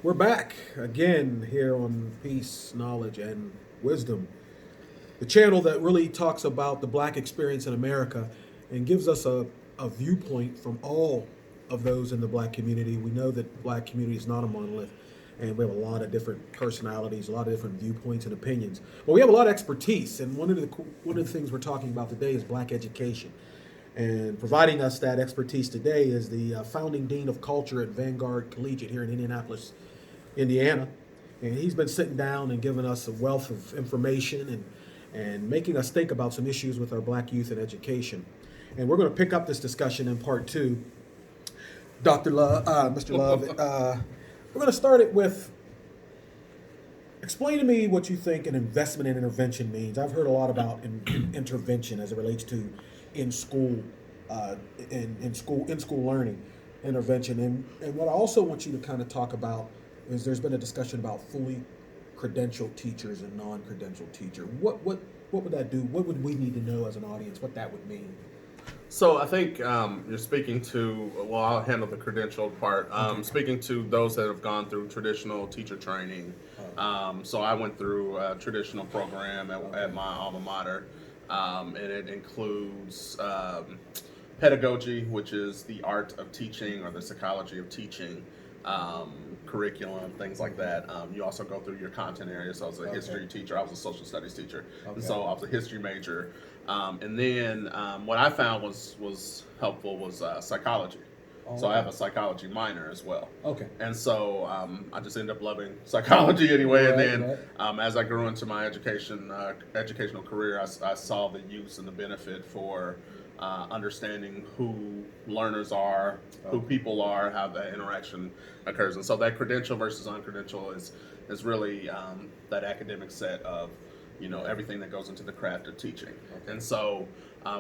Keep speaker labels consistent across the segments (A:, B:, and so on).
A: We're back again here on Peace, Knowledge, and Wisdom, the channel that really talks about the Black experience in America and gives us a viewpoint from all of those in the Black community. We know that the Black community is not a monolith, and we have a lot of different personalities, a lot of different viewpoints and opinions. But we have a lot of expertise, and one of the things we're talking about today is Black education. And providing us that expertise today is the founding dean of culture at Vanguard Collegiate here in Indianapolis, Indiana. And he's been sitting down and giving us a wealth of information and making us think about some issues with our Black youth and education. And we're going to pick up this discussion in part two. Mr. Love, we're going to start it with, explain to me what you think an investment in intervention means. I've heard a lot about intervention as it relates to in school learning intervention, and what I also want you to kind of talk about is there's been a discussion about fully credentialed teachers and non-credentialed teacher. What would that do? What would we need to know as an audience what that would mean?
B: So I think you're speaking to, well, I'll handle the credentialed part. Speaking to those that have gone through traditional teacher training. So I went through a traditional program at my alma mater. And it includes pedagogy, which is the art of teaching or the psychology of teaching, curriculum, things like that. You also go through your content areas. So I was a history teacher. I was a social studies teacher. And so I was a history major. And then what I found was helpful was psychology. So I have a psychology minor as well.
A: Okay.
B: And so I just ended up loving psychology anyway. And then as I grew into my educational career, I saw the use and the benefit for understanding who learners are, who people are, how that interaction occurs. And so that credential versus uncredential is really that academic set of, everything that goes into the craft of teaching. And so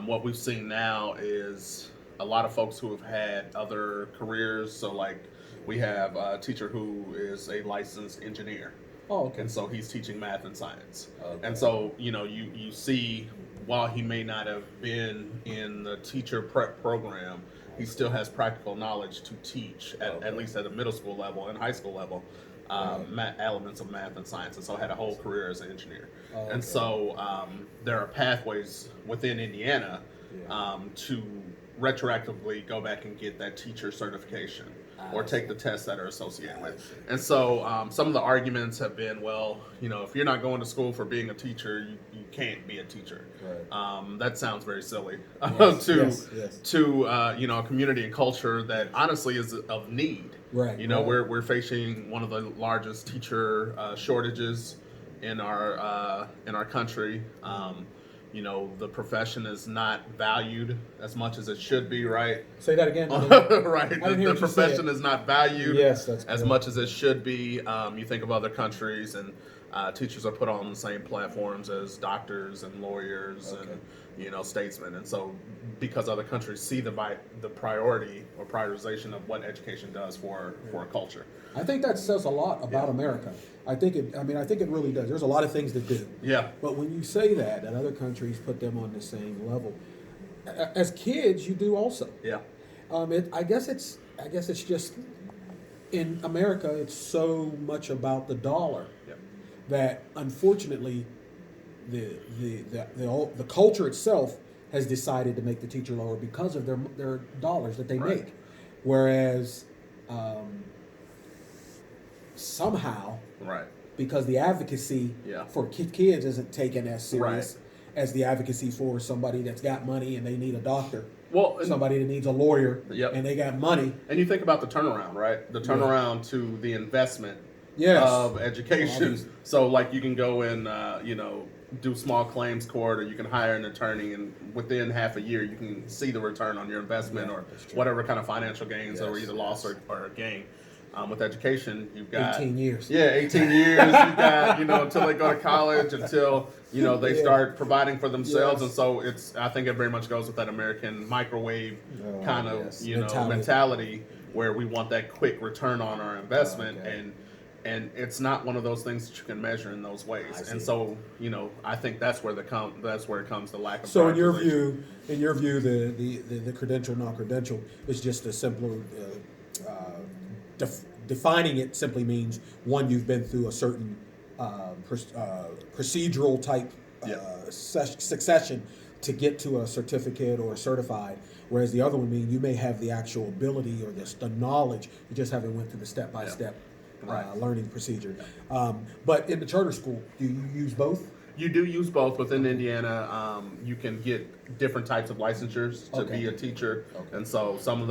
B: what we've seen now is a lot of folks who have had other careers. So like we have a teacher who is a licensed engineer.
A: Oh, okay.
B: And so he's teaching math and science. And so, you see, while he may not have been in the teacher prep program, he still has practical knowledge to teach, at least at a middle school level and high school level, elements of math and science. And so had a whole career as an engineer. And so there are pathways within Indiana to retroactively go back and get that teacher certification or take the tests that are associated with it. And so some of the arguments have been, well, if you're not going to school for being a teacher, you can't be a teacher. Right. That sounds very silly to a community and culture that honestly is of need.
A: Right.
B: We're facing one of the largest teacher shortages in our country. The profession is not valued as much as it should be, right?
A: Say that again.
B: Right. The profession is not valued as much as it should be. You think of other countries, and teachers are put on the same platforms as doctors and lawyers and statesmen. And so because other countries see the priority or prioritization of what education does for a culture.
A: I think that says a lot about America. I think it really does. There's a lot of things that do.
B: Yeah.
A: But when you say that other countries put them on the same level, as kids, you do also.
B: Yeah.
A: I guess it's just in America, it's so much about the dollar that unfortunately the culture itself has decided to make the teacher lower because of their dollars that they make, whereas somehow, because the advocacy for kids isn't taken as serious as the advocacy for somebody that's got money and they need a doctor. Well, somebody that needs a lawyer and they got money.
B: And you think about the turnaround, right? The turnaround to the investment of education. So like you can go and do small claims court, or you can hire an attorney, and within half a year you can see the return on your investment or whatever kind of financial gains or either loss or gain. With education, you've got
A: 18 years.
B: Yeah, 18 years. You've got until they go to college, until they start providing for themselves, and so I think it very much goes with that American microwave kind of mentality where we want that quick return on our investment, and it's not one of those things that you can measure in those ways. And so I think that's where it comes the lack of.
A: So in your view, the credential non-credential is just a simpler defining it simply means one, you've been through a certain procedural type succession to get to a certificate or certified, whereas the other one means you may have the actual ability or the knowledge, you just haven't went through the step-by-step learning procedure. But in the charter school, do you use both?
B: You do use both. Within Indiana, you can get different types of licensures to be a teacher, and so some of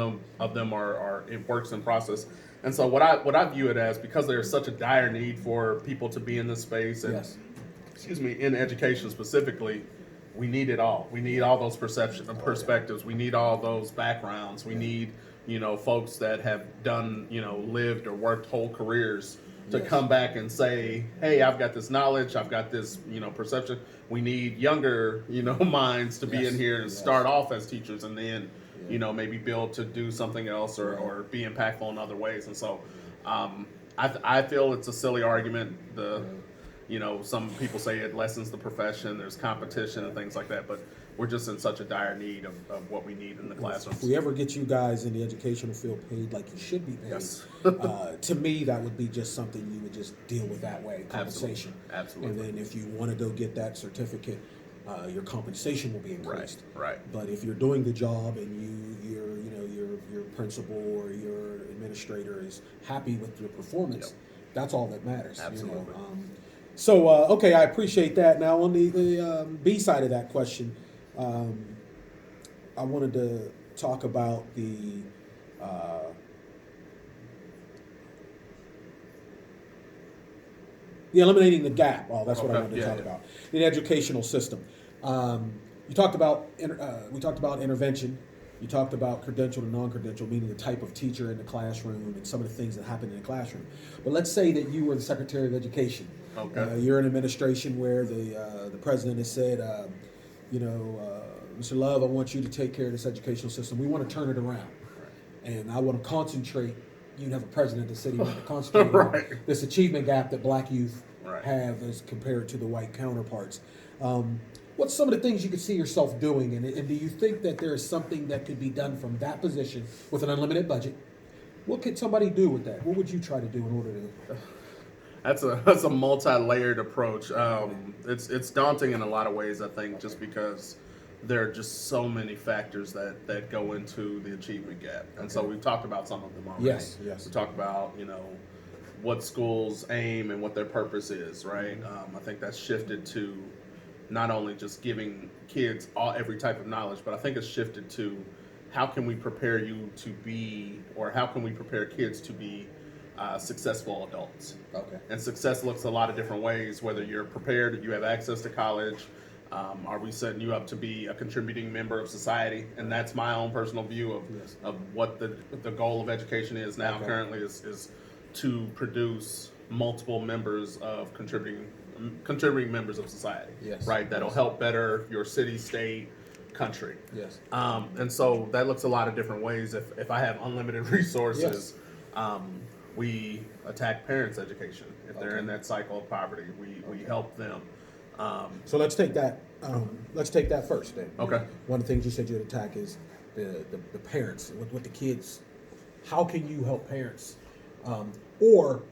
B: them are it works in process. And so what I view it as, because there's such a dire need for people to be in this space, and in education specifically, we need it all. We need all those perspectives. We need all those backgrounds. We need folks that have done lived or worked whole careers to come back and say, hey, I've got this knowledge, I've got this, perception. We need younger, minds to be in here and start off as teachers, and then, maybe build to do something else or be impactful in other ways. And so I feel it's a silly argument. Some people say it lessens the profession, there's competition and things like that, but we're just in such a dire need of what we need in the classrooms.
A: If we ever get you guys in the educational field paid like you should be paid, to me, that would be just something you would just deal with that way, compensation.
B: Absolutely.
A: And then if you want to go get that certificate, your compensation will be increased.
B: Right.
A: But if you're doing the job and your principal or your administrator is happy with your performance, that's all that matters.
B: Absolutely.
A: So, I appreciate that. Now, on the B side of that question, I wanted to talk about the eliminating the gap. Oh, that's what I wanted to talk about. The educational system. We talked about intervention. You talked about credential and non-credential, meaning the type of teacher in the classroom and some of the things that happen in the classroom. But let's say that you were the Secretary of Education. You're in administration where the president has said, Mr. Love, I want you to take care of this educational system. We want to turn it around. And I want to concentrate. You have a president of the city want to concentrate on this achievement gap that black youth have as compared to the white counterparts. What's some of the things you could see yourself doing? And do you think that there is something that could be done from that position with an unlimited budget? What could somebody do with that? What would you try to do in order to...
B: That's a multi-layered approach. It's daunting in a lot of ways, I think, just because there are just so many factors that go into the achievement gap. And so we've talked about some of them already.
A: Yes.
B: We talked about, what schools aim and what their purpose is, right? I think that's shifted to not only just giving kids every type of knowledge, but I think it's shifted to how can we prepare you to be, or how can we prepare kids to be successful adults. And success looks a lot of different ways, whether you're prepared, you have access to college, are we setting you up to be a contributing member of society? And that's my own personal view of what the goal of education is now currently is to produce multiple members of contributing members of society, right? That'll help better your city, state, country. And so that looks a lot of different ways. If I have unlimited resources, we attack parents' education. If they're in that cycle of poverty, we help them.
A: So let's take that. Let's take that first. Then. One of the things you said you'd attack is the parents with the kids. How can you help parents, or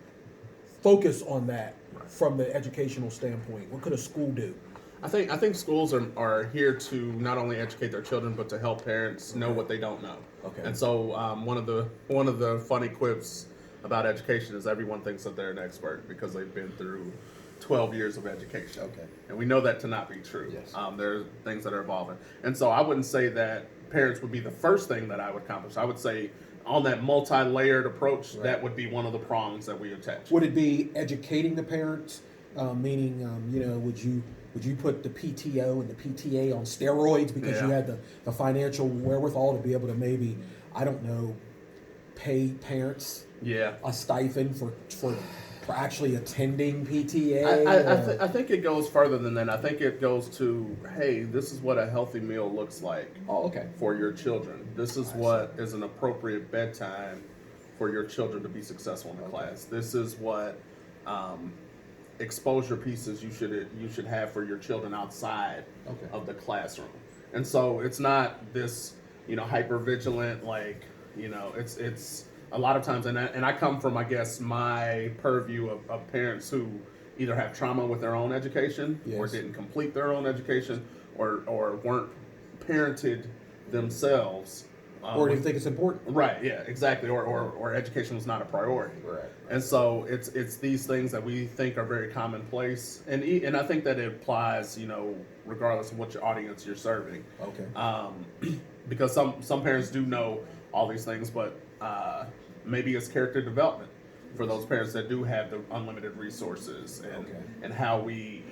A: focus on that from the educational standpoint? What could a school do?
B: I think schools are here to not only educate their children, but to help parents know what they don't know. And so one of the funny quips about education is everyone thinks that they're an expert because they've been through 12 years of education. And we know that to not be true. There are things that are evolving. And so I wouldn't say that parents would be the first thing that I would accomplish. I would say on that multi-layered approach, that would be one of the prongs that we attach.
A: Would it be educating the parents, meaning, would you put the PTO and the PTA on steroids because you had the financial wherewithal to be able to maybe, I don't know, pay parents a stipend for actually attending PTA?
B: I think it goes further than that. I think it goes to, hey, this is what a healthy meal looks like for your children. This is what is an appropriate bedtime for your children to be successful in the class. This is what exposure pieces you should have for your children outside of the classroom. And so it's not this hyper vigilant, it's a lot of times, and I come from, I guess, my purview of parents who either have trauma with their own education, or
A: Yes.
B: didn't complete their own education, or weren't parented themselves.
A: Or do you think it's important?
B: Right, yeah, exactly. Or education was not a priority.
C: Right.
B: And so it's these things that we think are very commonplace, and I think that it applies, regardless of what your audience you're serving.
A: Okay.
B: Because some parents do know all these things, but maybe it's character development for those parents that do have the unlimited resources, and how we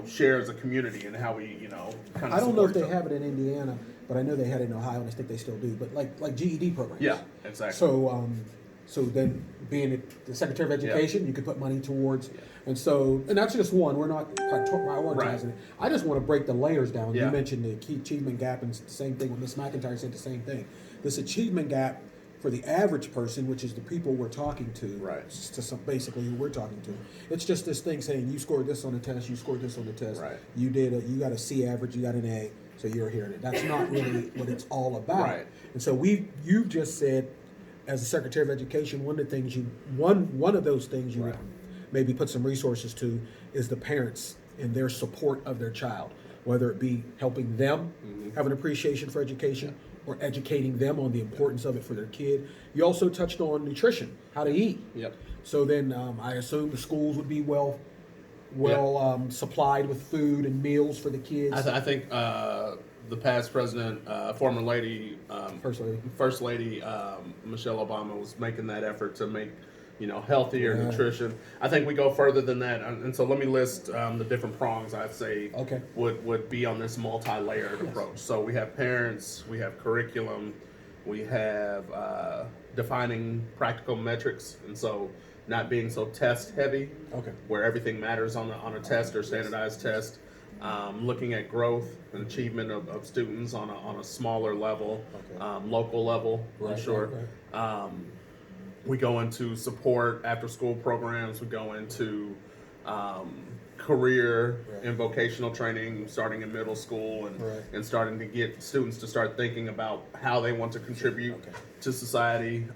B: share as a community, and how we kind of.
D: I don't know if they
B: support each
D: have it in Indiana, but I know they had it in Ohio, and I think they still do. But like GED programs.
B: other. Yeah, exactly.
D: So then, being the Secretary of Education, you could put money towards,
B: Yeah.
D: and that's just one. We're not prioritizing it. I just want to break the layers down.
B: Yeah.
D: You mentioned the key achievement gap, and the same thing. When Ms. McIntyre said the same thing. This achievement gap for the average person, which is the people we're talking to,
B: Right.
D: to some basically who we're talking to. It's just this thing saying you scored this on the test, you scored this on the test,
B: Right.
D: you you got a C average, you got an A, so you're here. That's not really what it's all about.
B: Right.
D: And so you've just said, as the Secretary of Education, one of those things you would
B: Right.
D: maybe put some resources to is the parents and their support of their child, whether it be helping them have an appreciation for education or educating them on the importance of it for their kid. You also touched on nutrition, how to eat.
B: Yep.
D: So then I assume the schools would be well supplied with food and meals for the kids.
B: I think the past president, former lady,
D: First Lady.
B: Michelle Obama was making that effort to make, healthier
D: Yeah.
B: nutrition. I think we go further than that, and so let me list the different prongs I'd say
D: Okay.
B: would be on this multi-layered approach. So we have parents, we have curriculum, we have defining practical metrics, and so not being so test heavy,
D: Okay.
B: where everything matters on a test or standardized test. Looking at growth and achievement of students on a smaller level,
D: Okay.
B: local level,
D: Right,
B: I'm sure.
D: right.
B: We go into support after school programs. We go into career
D: Right.
B: and vocational training starting in middle school,
D: Right.
B: and starting to get students to start thinking about how they want to contribute
D: Okay.
B: to society.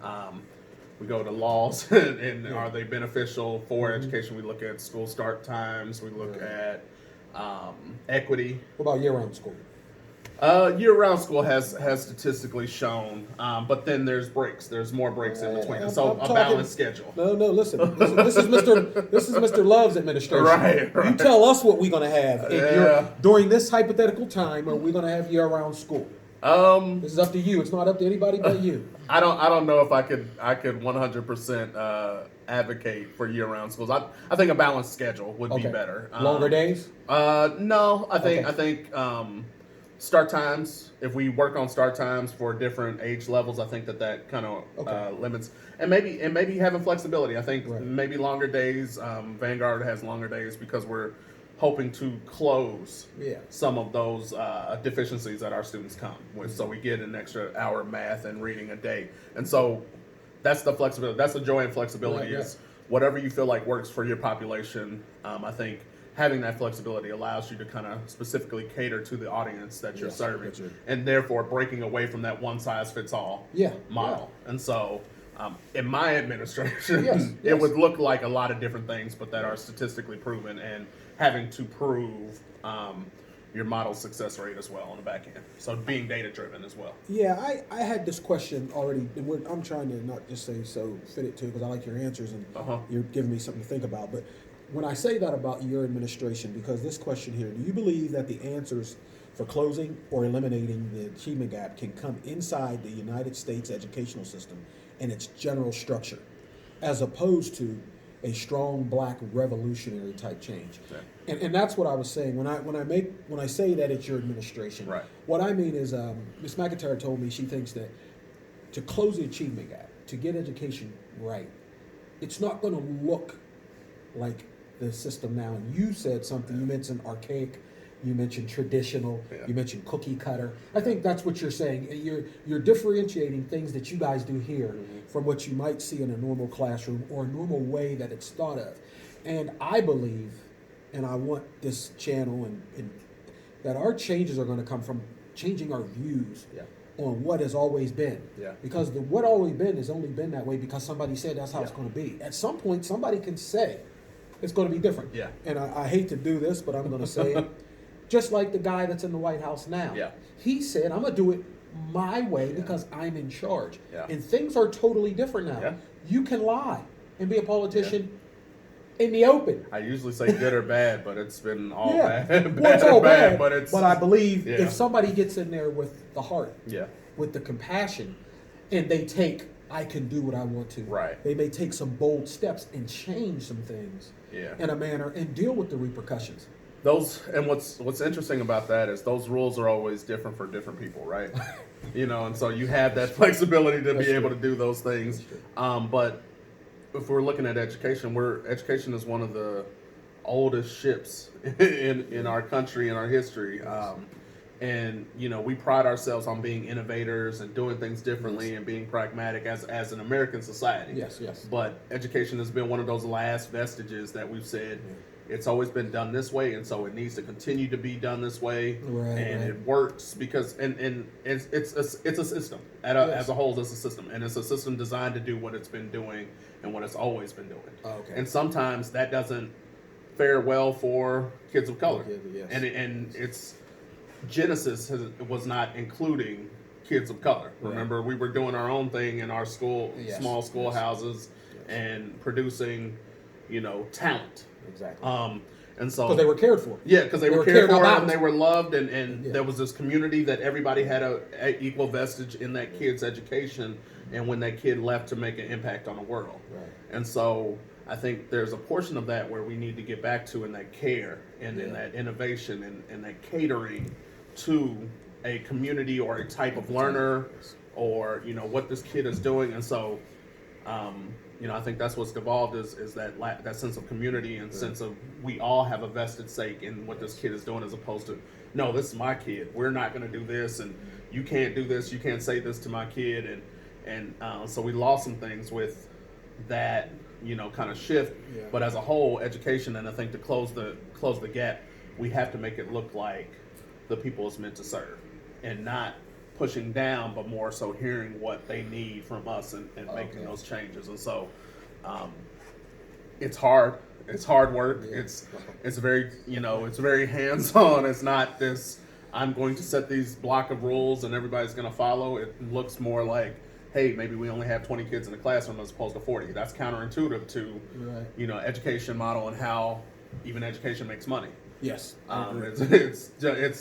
B: We go to laws and
D: Yeah.
B: are they beneficial for education? We look at school start times. We look
D: Right.
B: at equity.
D: What about year-round school?
B: Year-round school has statistically shown, but then there's breaks. There's more breaks in between.
D: I'm
B: So a
D: talking-
B: balanced schedule.
D: No, listen. This is Mr. Love's administration.
B: Right,
D: You
B: right.
D: tell us what we're going to have
B: Yeah.
D: during this hypothetical time. Are we going to have year-round school? This is up to you. It's not up to anybody but you.
B: I don't know if I could 100% advocate for year-round schools. I think a balanced schedule would be better.
D: Longer days.
B: No, I think
D: Okay.
B: start times. If we work on start times for different age levels, I think that kind of
D: Okay.
B: limits, and maybe having flexibility. I think
D: Right.
B: maybe longer days. Vanguard has longer days because we're hoping to close
D: Yeah.
B: some of those deficiencies that our students come with. So we get an extra hour of math and reading a day, and so that's the flexibility. That's the joy in flexibility.
D: Right,
B: Is whatever you feel like works for your population. I think having that flexibility allows you to kind of specifically cater to the audience that you're
D: Yes,
B: serving,
D: gotcha.
B: and therefore breaking away from that one size fits all
D: Yeah,
B: model. And so, in my administration,
D: Yes,
B: it
D: yes.
B: would look like a lot of different things, but that are statistically proven, and having to prove your model success rate as well on the back end. So being data driven as well.
D: Yeah, I had this question already, and I'm trying to not just say so fit it to because I like your answers and
B: Uh-huh.
D: you're giving me something to think about. But when I say that about your administration, because this question here, do you believe that the answers for closing or eliminating the achievement gap can come inside the United States educational system and its general structure, as opposed to a strong black revolutionary type change?
B: Yeah.
D: And that's what I was saying when I say that it's your administration.
B: Right.
D: What I mean is, Ms. McIntyre told me she thinks that to close the achievement gap, to get education right, it's not going to look like the system now. And you said something. You mentioned archaic. You mentioned traditional.
B: Yeah.
D: You mentioned cookie cutter. I think that's what you're saying. You're differentiating things that you guys do here from what you might see in a normal classroom or a normal way that it's thought of. And I believe, and I want this channel and that our changes are going to come from changing our views
B: Yeah.
D: on what has always been.
B: Yeah.
D: Because the what always been has only been that way because somebody said that's how it's
B: Yeah.
D: going to be. At some point, somebody can say it's going to be different.
B: Yeah.
D: And I hate to do this, but I'm going to say it. Just like the guy that's in the White House now.
B: Yeah.
D: He said, I'm going to do it my way because I'm in charge.
B: Yeah.
D: And things are totally different now.
B: Yeah.
D: You can lie and be a politician in the open.
B: I usually say good or bad, but it's been all
D: Yeah.
B: bad.
D: Well, it's all bad,
B: but
D: I believe
B: Yeah.
D: if somebody gets in there with the heart,
B: yeah.
D: with the compassion, and they take, I can do what I want to.
B: Right.
D: They may take some bold steps and change some things
B: Yeah.
D: in a manner and deal with the repercussions.
B: Those and what's interesting about that is those rules are always different for different people, right? And so you have that flexibility to
D: That's
B: be able
D: true.
B: to do those things. But if we're looking at education, education is one of the oldest ships in our country, in our history. And we pride ourselves on being innovators and doing things differently and being pragmatic as an American society.
D: Yes, yes.
B: But education has been one of those last vestiges that we've said it's always been done this way, and so it needs to continue to be done this way.
D: Right,
B: and
D: right.
B: it works because and it's a system as a whole. It's a system, and it's a system designed to do what it's been doing and what it's always been doing.
D: Oh, okay.
B: And sometimes that doesn't fare well for kids of color,
D: Yes.
B: and it's Genesis was not including kids of color.
D: Right.
B: Remember, we were doing our own thing in our school,
D: Yes.
B: small schoolhouses,
D: Yes.
B: and producing, talent.
D: Exactly.
B: And so
D: Because they were cared for.
B: yeah, because they were cared for
D: about.
B: and they were loved, and
D: Yeah.
B: there was this community that everybody had a equal vestige in that kid's education, and when that kid left to make an impact on the world.
D: Right.
B: And so I think there's a portion of that where we need to get back to in that care and in
D: Yeah.
B: that innovation and that catering to a community or a type of learner or what this kid is doing. And so I think that's what's devolved is that sense of community and sense of we all have a vested stake in what this kid is doing, as opposed to, no, this is my kid. We're not going to do this, and you can't do this. You can't say this to my kid, and so we lost some things with that kind of shift.
D: Yeah.
B: But as a whole, education, and I think to close the gap, we have to make it look like the people it's meant to serve, and not pushing down, but more so hearing what they need from us and making those changes. And so it's hard. It's hard work.
D: Yeah.
B: It's very it's very hands-on. It's not this I'm going to set these block of rules and everybody's going to follow. It looks more like, hey, maybe we only have 20 kids in the classroom as opposed to 40. That's counterintuitive to
D: Right.
B: education model and how even education makes money.
D: Yes. I agree.
B: It's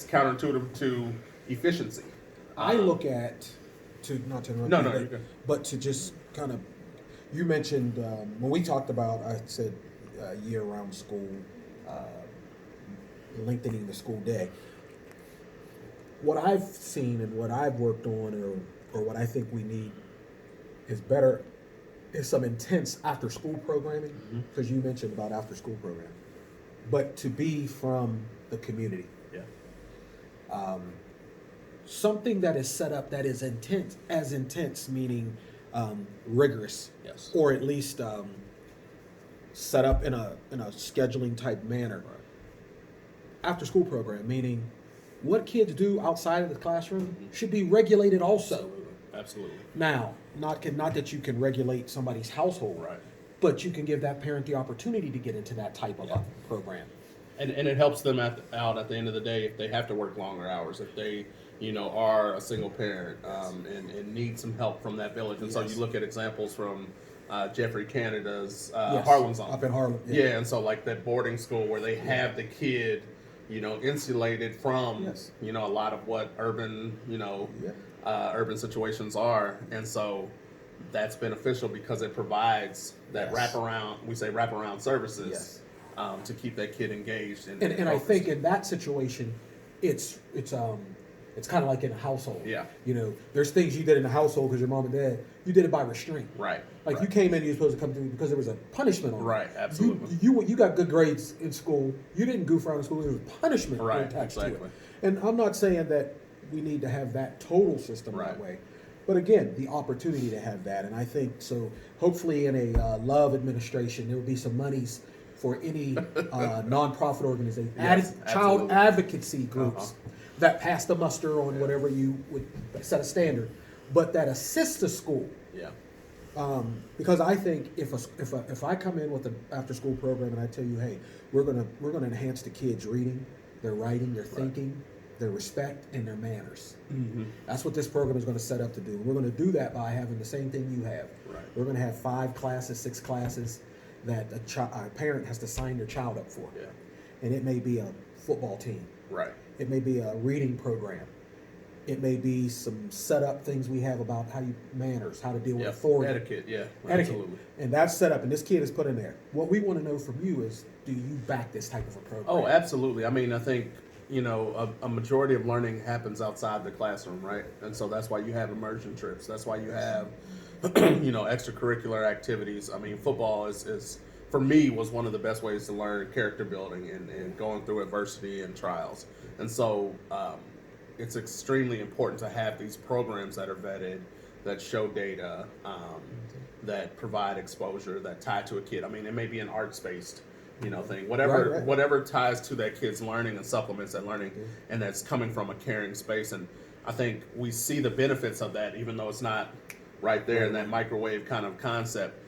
B: counterintuitive to efficiency.
D: I look at, not to interrupt
B: No,
D: you,
B: no,
D: but,
B: you're good.
D: but to just kind of, you mentioned, when we talked about, I said year-round school, lengthening the school day. What I've seen and what I've worked on or what I think we need is some intense after-school programming, because you mentioned about after-school program, but to be from the community.
B: Yeah.
D: Something that is set up that is intense, meaning rigorous,
B: Yes.
D: or at least set up in a scheduling type manner.
B: Right.
D: After school program, meaning what kids do outside of the classroom should be regulated also.
B: Absolutely.
D: Now, not that you can regulate somebody's household,
B: Right.
D: but you can give that parent the opportunity to get into that type of program.
B: And it helps them out at the end of the day if they have to work longer hours, if they are a single parent and need some help from that village. And so
D: Yes.
B: you look at examples from Jeffrey Canada's
D: Yes,
B: Harlem Zone.
D: up in Harlem.
B: Yeah, and so like that boarding school where they have the kid, insulated from,
D: Yes.
B: a lot of what urban,
D: Yeah.
B: urban situations are. And so that's beneficial because it provides that
D: Yes.
B: wraparound services
D: Yes.
B: to keep that kid engaged.
D: And I
B: focused.
D: think in that situation, it's kind of like in a household.
B: Yeah.
D: There's things you did in the household because your mom and dad, you did it by restraint.
B: Right.
D: Like
B: right.
D: you came in, you were supposed to come through because there was a punishment on it.
B: Right, absolutely.
D: You got good grades in school. You didn't goof around in school. There was punishment
B: Right,
D: attached
B: exactly.
D: to it. And I'm not saying that we need to have that total system that
B: Right.
D: way. But again, the opportunity to have that. And I think so hopefully in a love administration, there will be some monies for any nonprofit organization,
B: Yes,
D: child
B: absolutely.
D: advocacy groups that pass the muster on whatever you would set a standard, but that assist the school.
B: Yeah.
D: Because I think if I come in with an after school program and I tell you, hey, we're gonna enhance the kids' reading, their writing, their thinking, their respect, and their manners.
B: Mm-hmm.
D: That's what this program is going to set up to do. We're going to do that by having the same thing you have.
B: Right.
D: We're going to have 5 classes, 6 classes that a parent has to sign their child up for.
B: Yeah.
D: And it may be a football team.
B: Right.
D: It may be a reading program. It may be some set up things we have about manners, how to deal with authority.
B: Etiquette, yeah.
D: Etiquette.
B: Absolutely.
D: And that's set up, and this kid is put in there. What we want to know from you is, do you back this type of a program?
B: Oh, absolutely. I mean, I think, a majority of learning happens outside the classroom, right? And so that's why you have immersion trips. That's why you have, extracurricular activities. I mean, football is for me, was one of the best ways to learn character building and going through adversity and trials. And so it's extremely important to have these programs that are vetted, that show data, that provide exposure, that tie to a kid. I mean, it may be an arts-based thing, whatever ties to that kid's learning and supplements that learning, and that's coming from a caring space. And I think we see the benefits of that, even though it's not right there in that microwave kind of concept.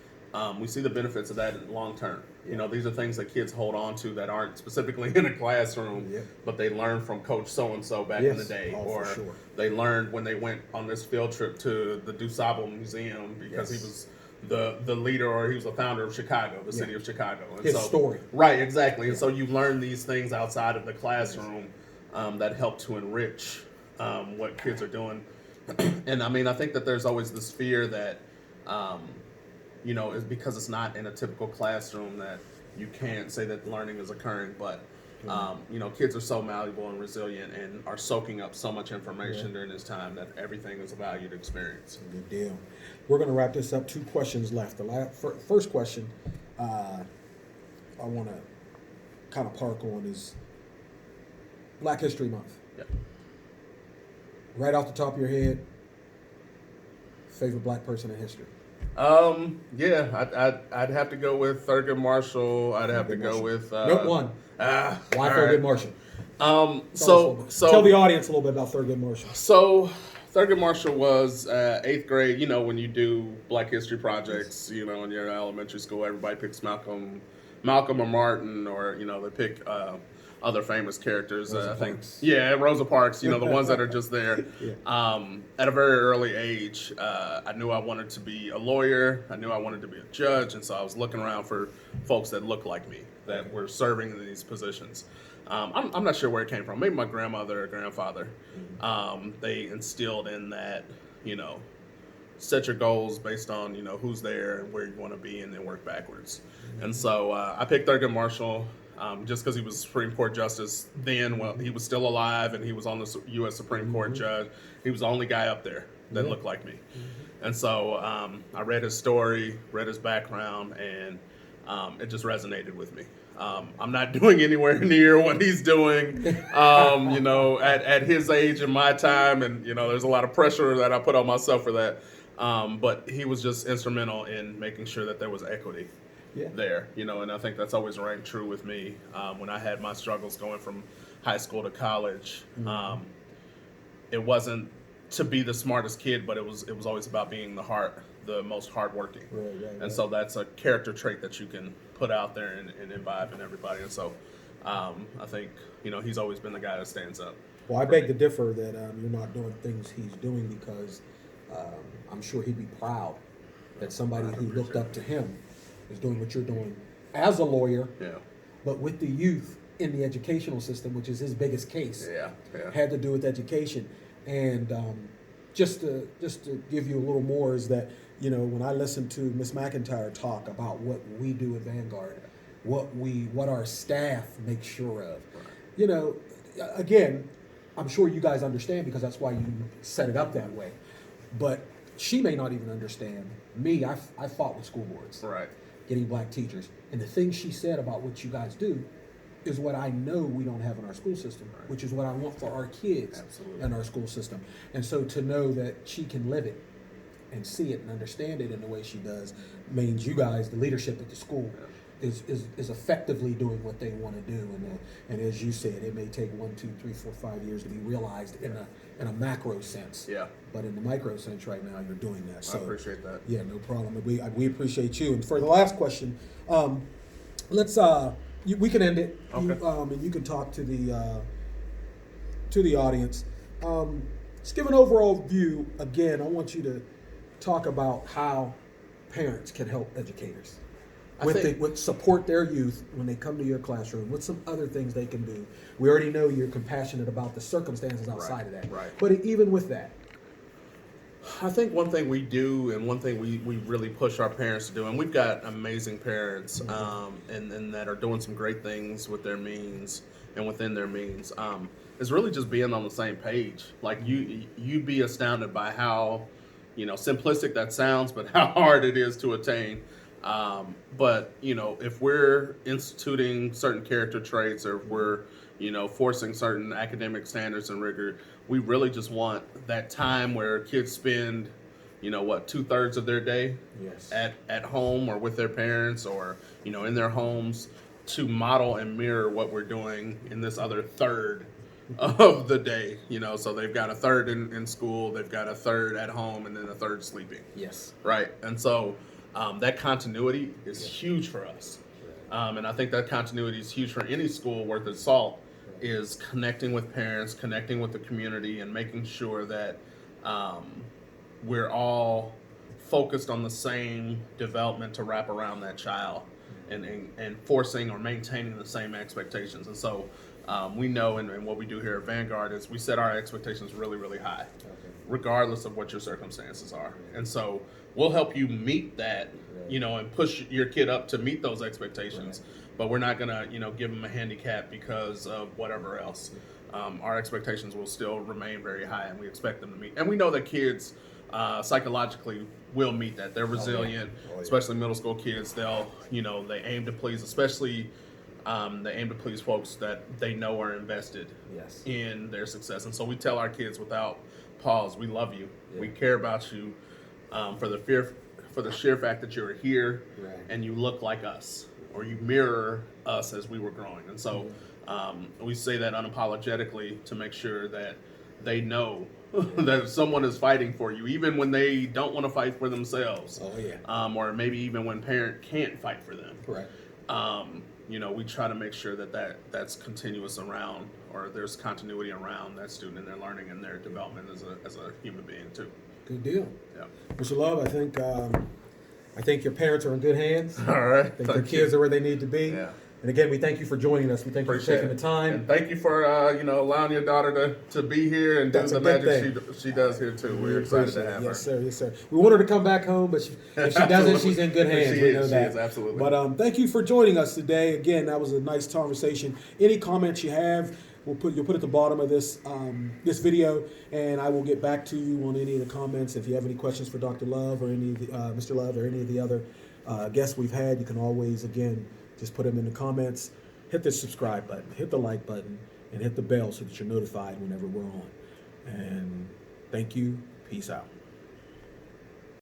B: We see the benefits of that in long term. These are things that kids hold on to that aren't specifically in a classroom, but they learned from Coach so-and-so back in the day, or they learned when they went on this field trip to the DuSable Museum because he was the leader, or he was the founder of Chicago, the city of Chicago. And
D: his story.
B: Right, exactly. And so you learn these things outside of the classroom that help to enrich what kids are doing. And I mean, I think that there's always this fear that, is because it's not in a typical classroom that you can't say that learning is occurring. But, kids are so malleable and resilient and are soaking up so much information during this time that everything is a valued experience.
D: Good deal. We're going to wrap this up. 2 questions left. The first question I want to kind of park on is Black History Month.
B: Yeah.
D: Right off the top of your head, favorite black person in history?
B: I'd have to go with Thurgood Marshall. I'd have to go with
D: Nope, one. Why Thurgood Marshall?
B: So
D: tell the audience a little bit about Thurgood Marshall.
B: So Thurgood Marshall was 8th grade. When you do Black History projects, in your elementary school, everybody picks Malcolm or Martin, or they pick other famous characters.
D: Rosa
B: I think,
D: Parks.
B: Rosa Parks. The ones that are just there. At a very early age, I knew I wanted to be a lawyer. I knew I wanted to be a judge, and so I was looking around for folks that looked like me, that were serving in these positions. I'm not sure where it came from. Maybe my grandmother or grandfather. They instilled in that, set your goals based on, who's there and where you want to be, and then work backwards. And so I picked Thurgood Marshall just because he was Supreme Court Justice then. Well, he was still alive, and he was on the U.S. Supreme Court judge. He was the only guy up there that looked like me. And so I read his story, read his background, and it just resonated with me. I'm not doing anywhere near what he's doing, at his age and my time. And, there's a lot of pressure that I put on myself for that. But he was just instrumental in making sure that there was equity there, and I think that's always rang true with me. When I had my struggles going from high school to college, it wasn't to be the smartest kid, but it was always about being the most hardworking. And so that's a character trait that you can put out there and imbibe in everybody. And so I think, he's always been the guy that stands up.
D: Well, I beg to differ that you're not doing things he's doing, because I'm sure he'd be proud that somebody who looked up to him is doing what you're doing as a lawyer, but with the youth in the educational system, which is his biggest case. Had to do with education. And just to give you a little more is that, when I listen to Miss McIntyre talk about what we do at Vanguard, what our staff makes sure of, again, I'm sure you guys understand, because that's why you set it up that way. But she may not even understand me. I fought with school boards, getting black teachers, and the things she said about what you guys do is what I know we don't have in our school system, which is what I want for our kids in our school system. And so to know that she can live it and see it and understand it in the way she does means you guys, the leadership at the school, is effectively doing what they want to do, and as you said, it may take 1, 2, 3, 4, 5 years to be realized in a macro sense.
B: Yeah.
D: But in the micro sense, right now, you're doing that. So
B: I appreciate that.
D: yeah, no problem. We appreciate you. And for the last question, let's we can end it.
B: Okay.
D: And you can talk to the audience. Just give an overall view. Again, I want you to talk about how parents can help educators with support their youth when they come to your classroom. What's some other things they can do? We already know you're compassionate about the circumstances outside of that.
B: Right.
D: But even with that,
B: I think one thing we do and one thing we really push our parents to do, and we've got amazing parents and that are doing some great things with their means and within their means, is really just being on the same page. Like you'd be astounded by how, simplistic that sounds, but how hard it is to attain. But if we're instituting certain character traits, or if we're forcing certain academic standards and rigor, we really just want that time where kids spend 2/3 of their day
D: yes,
B: at home or with their parents, or in their homes, to model and mirror what we're doing in this other third of the day. So they've got a third in school, they've got a third at home, and then a third sleeping.
D: yes,
B: Right. And so that continuity is huge for us. And I think that continuity is huge for any school worth its salt, is connecting with parents, connecting with the community, and making sure that we're all focused on the same development to wrap around that child, and forcing or maintaining the same expectations. And so we know, and what we do here at Vanguard is we set our expectations really, really high, regardless of what your circumstances are. And so we'll help you meet that, and push your kid up to meet those expectations. But we're not gonna, give them a handicap because of whatever else. Our expectations will still remain very high, and we expect them to meet. And we know that kids psychologically will meet that. They're resilient, especially middle school kids. They'll, they aim to please, especially they aim to please folks that they know are invested
D: yes,
B: in their success. And so we tell our kids without pause, we love you.
D: Yeah.
B: We care about you, for the sheer fact that you're here,
D: right,
B: and you look like us, or you mirror us as we were growing. And so we say that unapologetically to make sure that they know that someone is fighting for you, even when they don't want to fight for themselves.
D: Oh yeah.
B: Or maybe even when parent can't fight for them.
D: Correct.
B: We try to make sure that's continuous around, or there's continuity around that student and their learning and their development as a human being too.
D: Good deal.
B: Yeah.
D: Mr. Love, I think your parents are in good hands.
B: All right.
D: I think their kids are where they need to be.
B: Yeah.
D: And again, we thank you for joining us. We thank you for taking the time.
B: And thank you for allowing your daughter to be here and do
D: That's
B: the
D: a good
B: magic she does here too. We're excited to have her.
D: Yes, sir. Yes, sir. We want her to come back home, but if she doesn't, she's in good hands.
B: She
D: We know
B: is,
D: that.
B: She is, absolutely.
D: But thank you for joining us today. Again, that was a nice conversation. Any comments you have, you'll put at the bottom of this this video, and I will get back to you on any of the comments. If you have any questions for Dr. Love or any of the, Mr. Love or any of the other guests we've had, you can always, again, just put them in the comments. Hit the subscribe button, hit the like button, and hit the bell so that you're notified whenever we're on. And thank you. Peace out.